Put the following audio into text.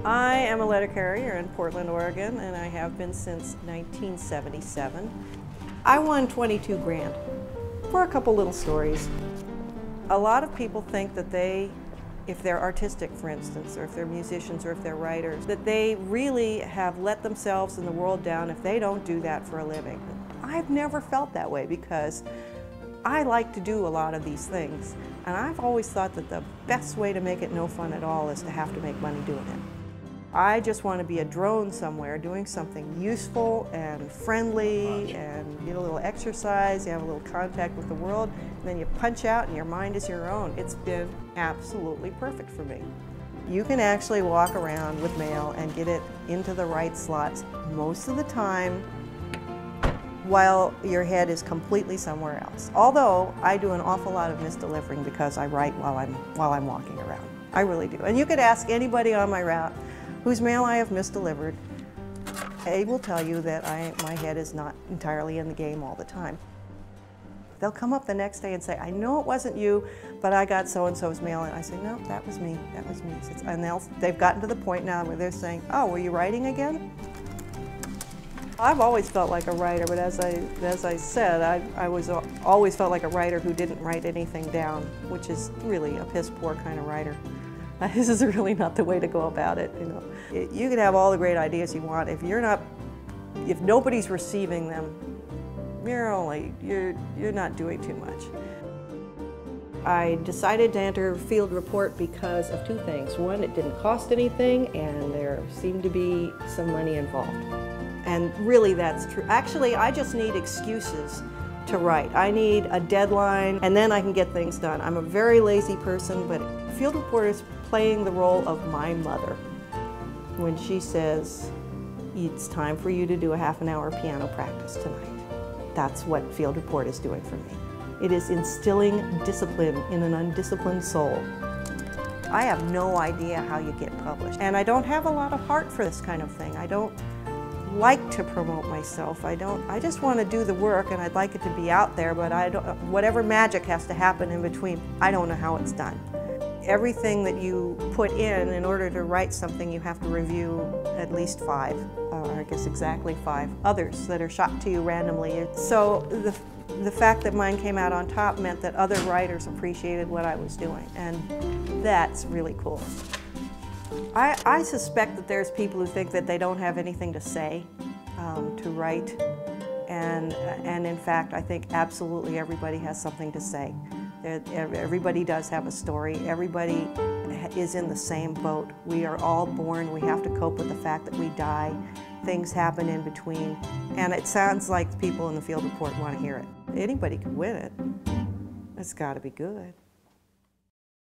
I am a letter carrier in Portland, Oregon, and I have been since 1977. I won 22 grand for a couple little stories. A lot of people think that if they're artistic, for instance, or if they're musicians or if they're writers, that they really have let themselves and the world down if they don't do that for a living. I've never felt that way because I like to do a lot of these things, and I've always thought that the best way to make it no fun at all is to have to make money doing it. I just want to be a drone somewhere doing something useful and friendly, and you get a little exercise, you have a little contact with the world, and then you punch out and your mind is your own. It's been absolutely perfect for me. You can actually walk around with mail and get it into the right slots most of the time while your head is completely somewhere else. Although I do an awful lot of misdelivering because I write while I'm walking around. I really do. And you could ask anybody on my route whose mail I have misdelivered. They will tell you that my head is not entirely in the game all the time. They'll come up the next day and say, I know it wasn't you, but I got so-and-so's mail. And I say, no, that was me, that was me. And they've gotten to the point now where they're saying, oh, were you writing again? I've always felt like a writer, but as I said, I always felt like a writer who didn't write anything down, which is really a piss-poor kind of writer. This is really not the way to go about it. You know, you can have all the great ideas you want. If nobody's receiving them, you're not doing too much. I decided to enter FieldReport because of two things. One, it didn't cost anything, and there seemed to be some money involved. And really, that's true. Actually, I just need excuses to write. I need a deadline, and then I can get things done. I'm a very lazy person, but FieldReport is playing the role of my mother when she says, it's time for you to do a half-an-hour piano practice tonight. That's what FieldReport is doing for me. It is instilling discipline in an undisciplined soul. I have no idea how you get published, and I don't have a lot of heart for this kind of thing. I don't like to promote myself. I just want to do the work, and I'd like it to be out there, but whatever magic has to happen in between, I don't know how it's done. Everything that you put in order to write something, you have to review at least 5, or I guess exactly 5 others that are shot to you randomly. So the fact that mine came out on top meant that other writers appreciated what I was doing, and that's really cool. I suspect that there's people who think that they don't have anything to say, to write, and in fact I think absolutely everybody has something to say. Everybody does have a story. Everybody is in the same boat. We are all born. We have to cope with the fact that we die. Things happen in between, and it sounds like people in the FieldReport want to hear it. Anybody could win it. It's got to be good.